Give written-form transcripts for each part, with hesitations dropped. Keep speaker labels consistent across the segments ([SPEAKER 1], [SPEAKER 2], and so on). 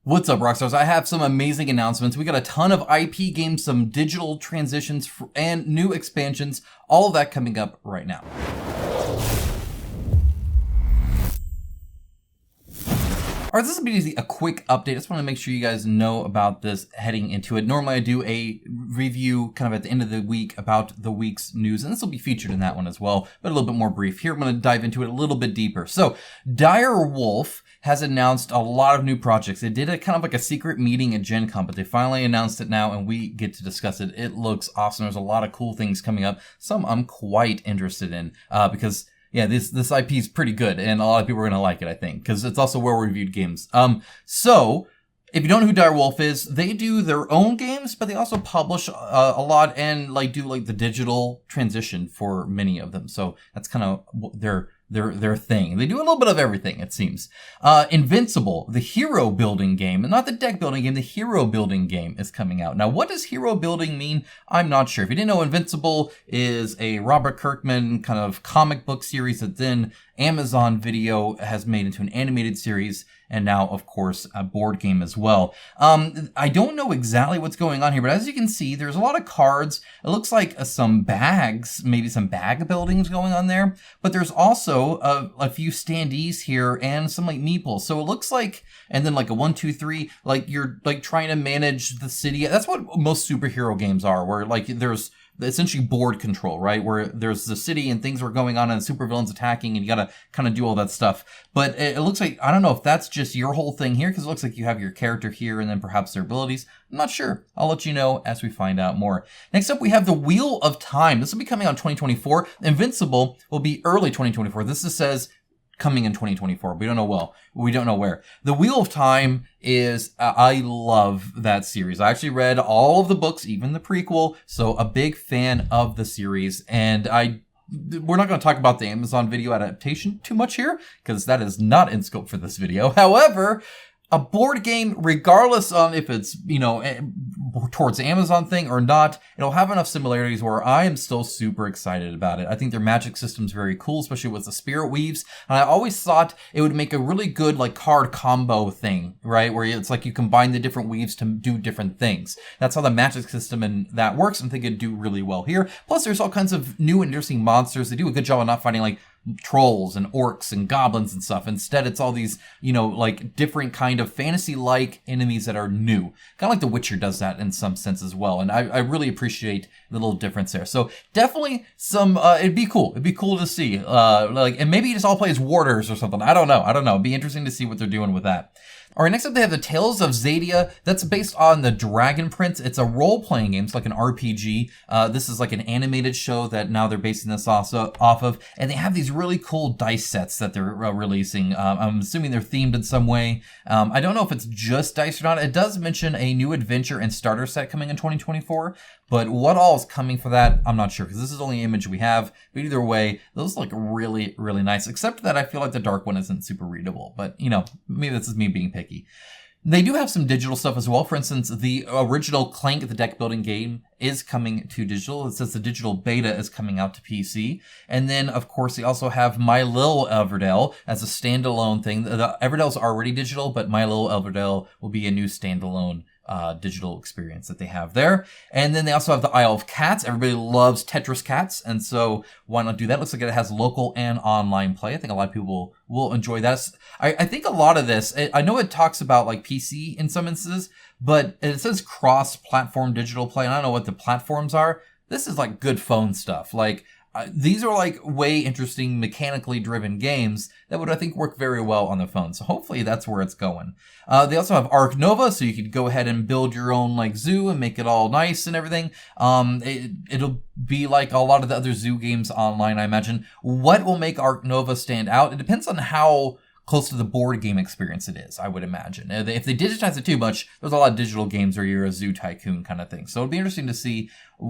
[SPEAKER 1] What's up, Rockstars? I have some amazing announcements. We got a ton of IP games, some digital transitions, and new expansions. All of that coming up right now. All right, this will be a quick update. I just want to make sure you guys know about this heading into it. Normally I do a review kind of at the end of the week about the week's news, and this will be featured in that one as well, but a little bit more brief. Here I'm going to dive into it a little bit deeper. So, Dire Wolf has announced a lot of new projects. They did a kind of like a secret meeting at Gen Con, but they finally announced it now and we get to discuss it. It looks awesome. There's a lot of cool things coming up. Some I'm quite interested in because yeah, this IP is pretty good and a lot of people are going to like it, I think, because it's also well-reviewed games. So if you don't know who Dire Wolf is, they do their own games, but they also publish a lot and do the digital transition for many of them. So that's kind of their thing. They do a little bit of everything, it seems. Invincible, the hero building game, not the deck building game, the hero building game is coming out. Now, what does hero building mean? I'm not sure. If you didn't know, Invincible is a Robert Kirkman kind of comic book series that then Amazon Video has made into an animated series, and now, of course, a board game as well. I don't know exactly what's going on here, but as you can see, there's a lot of cards. It looks like some bags, maybe some bag buildings going on there, but there's also a few standees here and some meeples. So it looks like, and then a 1, 2, 3, you're trying to manage the city. That's what most superhero games are, where there's essentially board control, right? Where there's the city and things are going on and supervillains attacking and you gotta kind of do all that stuff. But it looks like, I don't know if that's just your whole thing here, because it looks like you have your character here and then perhaps their abilities. I'm not sure. I'll let you know as we find out more. Next up, we have the Wheel of Time. This will be coming out in 2024. Invincible will be early 2024. This says coming in 2024. We don't know where. The Wheel of Time is, I love that series. I actually read all of the books, even the prequel, so a big fan of the series. And we're not going to talk about the Amazon Video adaptation too much here, because that is not in scope for this video. However, a board game, regardless on if it's, towards the Amazon thing or not, it'll have enough similarities where I am still super excited about it. I think their magic system's very cool, especially with the spirit weaves. And I always thought it would make a really good, card combo thing, right? Where it's you combine the different weaves to do different things. That's how the magic system and that works. I think it'd do really well here. Plus, there's all kinds of new and interesting monsters. They do a good job of not finding, trolls and orcs and goblins and stuff. Instead, it's all these, different kind of fantasy-like enemies that are new. Kind of like The Witcher does that in some sense as well. And I really appreciate the little difference there. So definitely some, it'd be cool. It'd be cool to see. And maybe you just all play as warders or something. I don't know. It'd be interesting to see what they're doing with that. All right, next up they have the Tales of Xadia. That's based on the Dragon Prince. It's a role-playing game. It's like an RPG. This is like an animated show that now they're basing this off of. And they have these really cool dice sets that they're releasing. I'm assuming they're themed in some way. I don't know if it's just dice or not. It does mention a new adventure and starter set coming in 2024. But what all is coming for that, I'm not sure, because this is the only image we have. But either way, those look really, really nice. Except that I feel like the dark one isn't super readable. But, maybe this is me being picky. They do have some digital stuff as well. For instance, the original Clank, the deck building game, is coming to digital. It says the digital beta is coming out to PC. And then, of course, they also have My Lil Everdell as a standalone thing. The Everdell's already digital, but My Lil Everdell will be a new standalone digital experience that they have there. And then they also have the Isle of Cats. Everybody loves Tetris Cats, and so why not do that? Looks like it has local and online play. I think a lot of people will enjoy that. I think a lot of this, I know it talks about PC in some instances, but it says cross-platform digital play, and I don't know what the platforms are. This is good phone stuff. These are way interesting mechanically driven games that would, I think, work very well on the phone. So hopefully that's where it's going. They also have Ark Nova, so you could go ahead and build your own zoo and make it all nice and everything. It'll be like a lot of the other zoo games online, I imagine. What will make Ark Nova stand out? It depends on how close to the board game experience it is, I would imagine. If they digitize it too much, there's a lot of digital games where you're a zoo tycoon kind of thing. So it'll be interesting to see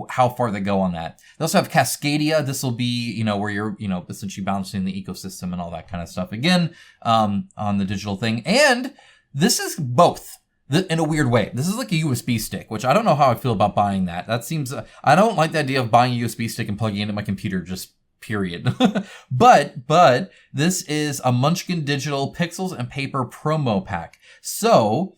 [SPEAKER 1] how far they go on that. They also have Cascadia. This will be, where you're, essentially balancing the ecosystem and all that kind of stuff. Again, on the digital thing. And this is both. In a weird way. This is like a USB stick, which I don't know how I feel about buying that. That seems, I don't like the idea of buying a USB stick and plugging it into my computer just period. but this is a Munchkin digital pixels and paper promo pack. So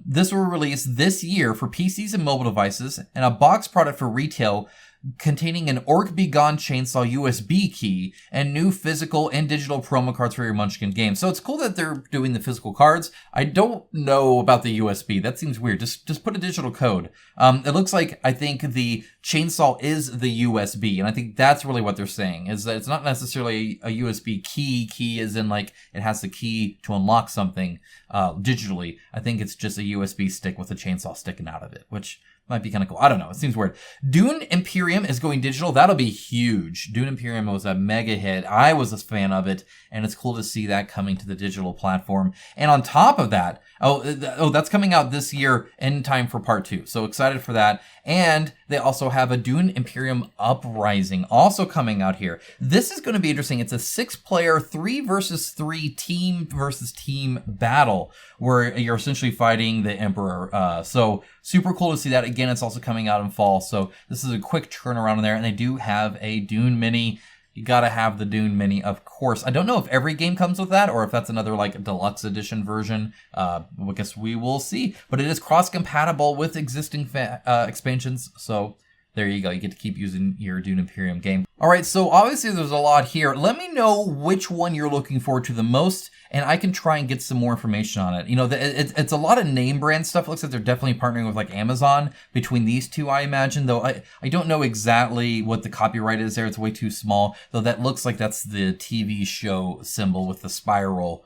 [SPEAKER 1] This will release this year for PCs and mobile devices, and a box product for retail containing an Orc Begone Chainsaw USB key and new physical and digital promo cards for your Munchkin game. So it's cool that they're doing the physical cards. I don't know about the USB. That seems weird. Just put a digital code. It looks like, I think the chainsaw is the USB, and I think that's really what they're saying, is that it's not necessarily a USB key as in like it has the key to unlock something digitally. I think it's just a USB stick with a chainsaw sticking out of it, which might be kind of cool. I don't know. It seems weird. Dune Imperium is going digital. That'll be huge. Dune Imperium was a mega hit. I was a fan of it, and it's cool to see that coming to the digital platform. And on top of that, that's coming out this year in time for part 2. So excited for that. And they also have a Dune Imperium Uprising also coming out here. This is going to be interesting. It's a 6-player 3 versus 3 team versus team battle where you're essentially fighting the Emperor. So super cool to see that. Again, it's also coming out in fall. So this is a quick turnaround in there. And they do have a Dune Mini. You gotta have the Dune Mini, of course. I don't know if every game comes with that or if that's another like deluxe edition version. I guess we will see. But it is cross-compatible with existing expansions, so there you go. You get to keep using your Dune Imperium game. All right, so obviously there's a lot here. Let me know which one you're looking forward to the most, and I can try and get some more information on it. You know, it's a lot of name brand stuff. It looks like they're definitely partnering with like Amazon between these two, I imagine, though I don't know exactly what the copyright is there. It's way too small, though that looks like that's the TV show symbol with the spiral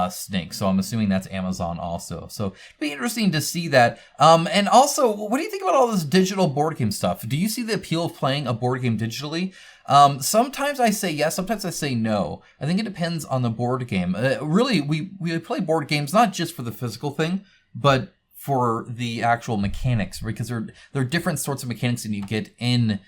[SPEAKER 1] snake. So I'm assuming that's Amazon also. So it'd be interesting to see that. And also, what do you think about all this digital board game stuff? Do you see the appeal of playing a board game digitally? Sometimes I say yes, sometimes I say no. I think it depends on the board game. Really, we play board games not just for the physical thing, but for the actual mechanics, because there are different sorts of mechanics that you get in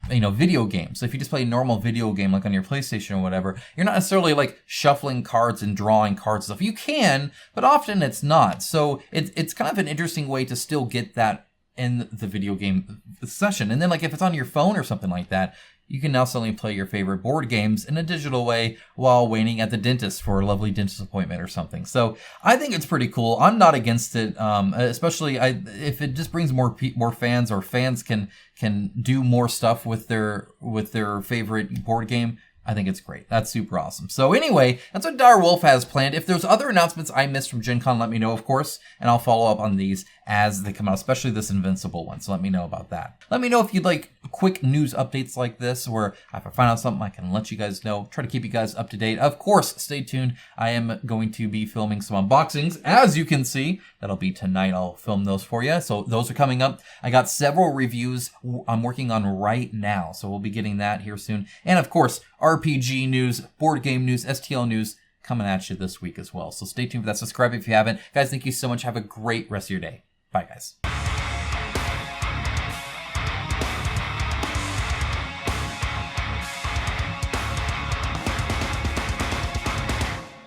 [SPEAKER 1] video games. So if you just play a normal video game like on your PlayStation or whatever, you're not necessarily like shuffling cards and drawing cards and stuff. You can, but often it's not. So it's kind of an interesting way to still get that in the video game session. And then like if it's on your phone or something like that, you can now suddenly play your favorite board games in a digital way while waiting at the dentist for a lovely dentist appointment or something. So I think it's pretty cool. I'm not against it, especially if it just brings more fans, or fans can do more stuff with their favorite board game. I think it's great. That's super awesome. So anyway, that's what Dire Wolf has planned. If there's other announcements I missed from Gen Con, let me know, of course, and I'll follow up on these as they come out, especially this Invincible one. So let me know about that. Let me know if you'd like quick news updates like this, where if I find out something, I can let you guys know. Try to keep you guys up to date. Of course, stay tuned. I am going to be filming some unboxings, as you can see. That'll be tonight. I'll film those for you. So those are coming up. I got several reviews I'm working on right now, so we'll be getting that here soon. And of course, RPG news, board game news, STL news coming at you this week as well. So stay tuned for that. Subscribe if you haven't. Guys, thank you so much. Have a great rest of your day. Bye, guys.